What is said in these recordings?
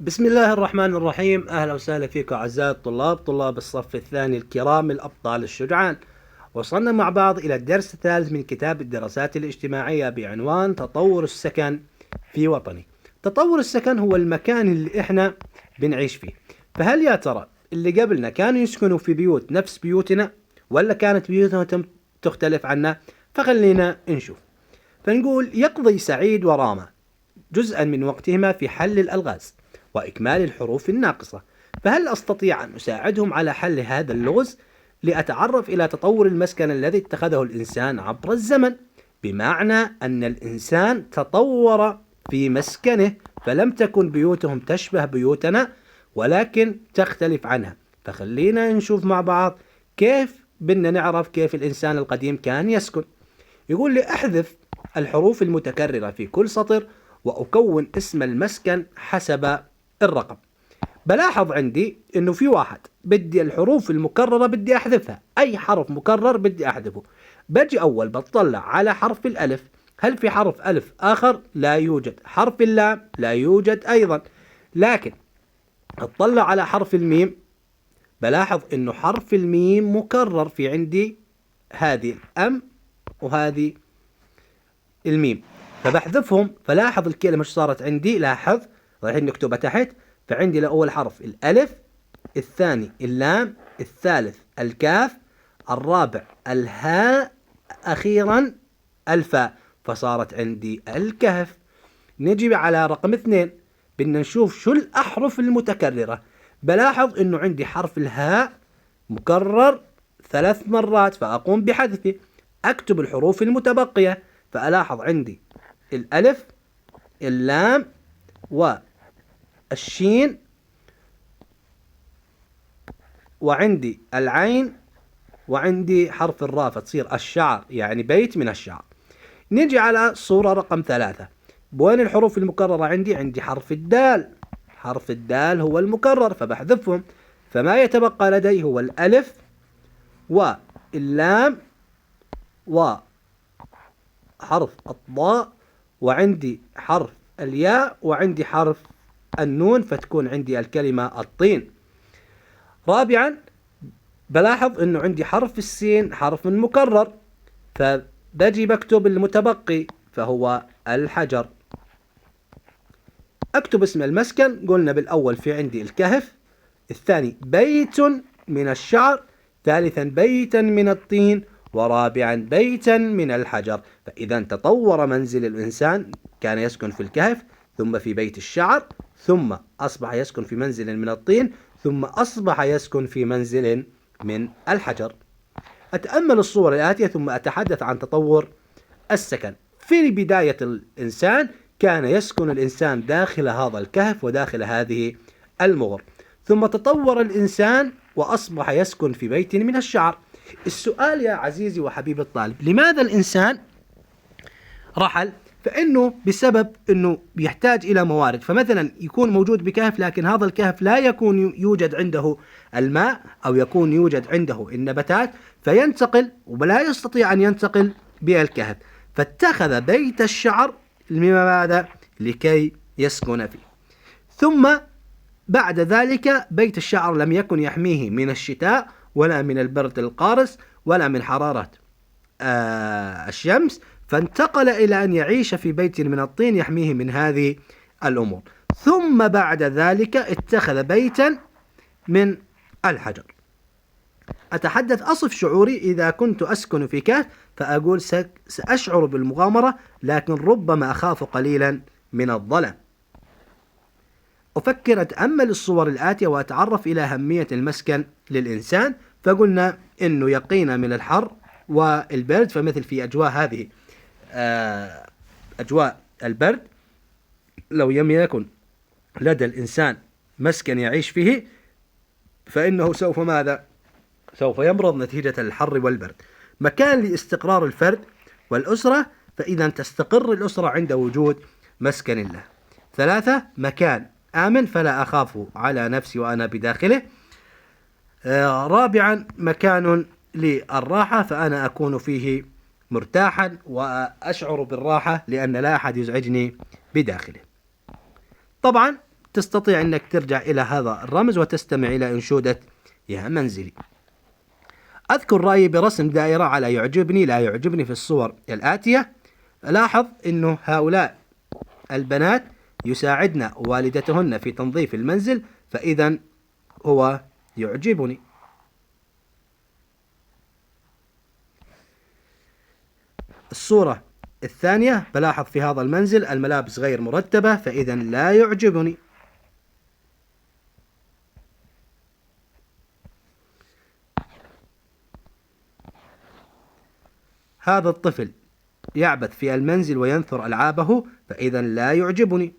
بسم الله الرحمن الرحيم. أهلا وسهلا فيكم أعزائي الطلاب، طلاب الصف الثاني الكرام الأبطال الشجعان. وصلنا مع بعض إلى الدرس الثالث من كتاب الدراسات الاجتماعية بعنوان تطور السكن في وطني. تطور السكن هو المكان اللي إحنا بنعيش فيه. فهل يا ترى اللي قبلنا كانوا يسكنوا في بيوت نفس بيوتنا ولا كانت بيوتهم تختلف عنا؟ فخلينا نشوف. فنقول يقضي سعيد وراما جزءا من وقتهما في حل الألغاز وإكمال الحروف الناقصة، فهل أستطيع أن أساعدهم على حل هذا اللغز لأتعرف إلى تطور المسكن الذي اتخذه الإنسان عبر الزمن؟ بمعنى أن الإنسان تطور في مسكنه، فلم تكن بيوتهم تشبه بيوتنا ولكن تختلف عنها. فخلينا نشوف مع بعض كيف بدنا نعرف كيف الإنسان القديم كان يسكن. يقول لي أحذف الحروف المتكررة في كل سطر وأكون اسم المسكن حسب الرقم. بلاحظ عندي انه في واحد بدي الحروف المكررة بدي احذفها، اي حرف مكرر بدي احذفه. بجي اول بطلع على حرف الالف، هل في حرف الف اخر؟ لا يوجد. حرف اللام لا يوجد ايضا. لكن اطلع على حرف الميم، بلاحظ انه حرف الميم مكرر في عندي هذه الام وهذه الميم، فبحذفهم. فلاحظ الكلمة ايش صارت عندي، لاحظ رايحين نكتبها تحت. فعندي لأول حرف الألف، الثاني اللام، الثالث الكاف، الرابع الهاء، أخيرا الفاء، فصارت عندي الكهف. نجي على رقم 2، بدنا نشوف شو الأحرف المتكررة. بلاحظ إنه عندي حرف الهاء مكرر 3 مرات، فأقوم بحذفه. أكتب الحروف المتبقية، فألاحظ عندي الألف، اللام، والشين، وعندي العين، وعندي حرف الراء، فتصير الشعر، يعني بيت من الشعر. نجي على صورة رقم 3، بوين الحروف المكررة عندي حرف الدال. حرف الدال هو المكرر فبحذفهم، فما يتبقى لدي هو الألف واللام وحرف الضاء، وعندي حرف الياء، وعندي حرف النون، فتكون عندي الكلمة الطين. رابعا بلاحظ انه عندي حرف السين حرف مكرر، فبجي بكتب المتبقي فهو الحجر. اكتب اسم المسكن، قلنا بالاول في عندي الكهف، الثاني بيت من الشعر، ثالثا بيتا من الطين، ورابعا بيتا من الحجر. فإذا تطور منزل الإنسان، كان يسكن في الكهف، ثم في بيت الشعر، ثم أصبح يسكن في منزل من الطين، ثم أصبح يسكن في منزل من الحجر. أتأمل الصور الآتية ثم أتحدث عن تطور السكن. في بداية الإنسان كان يسكن الإنسان داخل هذا الكهف وداخل هذه المغر، ثم تطور الإنسان وأصبح يسكن في بيت من الشعر. السؤال يا عزيزي وحبيبي الطالب، لماذا الإنسان رحل؟ فإنه بسبب أنه يحتاج إلى موارد. فمثلا يكون موجود بكهف، لكن هذا الكهف لا يكون يوجد عنده الماء أو يكون يوجد عنده النباتات، فينتقل ولا يستطيع أن ينتقل بالكهف، فاتخذ بيت الشعر لماذا؟ لكي يسكن فيه. ثم بعد ذلك بيت الشعر لم يكن يحميه من الشتاء ولا من البرد القارس ولا من حرارة الشمس، فانتقل إلى أن يعيش في بيت من الطين يحميه من هذه الأمور. ثم بعد ذلك اتخذ بيتا من الحجر. أتحدث أصف شعوري إذا كنت أسكن في كهف، فأقول سأشعر بالمغامرة، لكن ربما أخاف قليلا من الظلام. أفكر أتأمل الصور الآتية وأتعرف إلى أهمية المسكن للإنسان. فقلنا إنه يقينا من الحر والبرد، فمثل في أجواء هذه أجواء البرد، لو لم يكن لدى الإنسان مسكن يعيش فيه فإنه سوف ماذا؟ سوف يمرض نتيجة الحر والبرد. مكان لاستقرار الفرد والأسرة، فإذا تستقر الأسرة عند وجود مسكن له. 3، مكان آمن فلا أخاف على نفسي وأنا بداخله. 4، مكان للراحة، فأنا أكون فيه مرتاحا وأشعر بالراحة لأن لا أحد يزعجني بداخله. طبعا تستطيع أنك ترجع إلى هذا الرمز وتستمع إلى أنشودة يا منزلي. أذكر رأيي برسم دائرة على يعجبني لا يعجبني في الصور الآتية. لاحظ أنه هؤلاء البنات يساعدن والدتهن في تنظيف المنزل، فإذا هو يعجبني. الصورة الثانية بلاحظ في هذا المنزل الملابس غير مرتبة، فإذا لا يعجبني. هذا الطفل يعبث في المنزل وينثر ألعابه، فإذا لا يعجبني.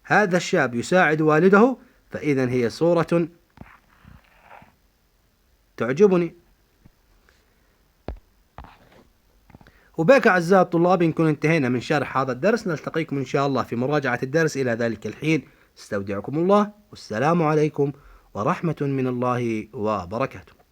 هذا الشاب يساعد والده، فإذا هي صورة تعجبني. وبك أعزائي الطلاب نكون انتهينا من شرح هذا الدرس. نلتقيكم إن شاء الله في مراجعة الدرس. إلى ذلك الحين استودعكم الله، والسلام عليكم ورحمة من الله وبركاته.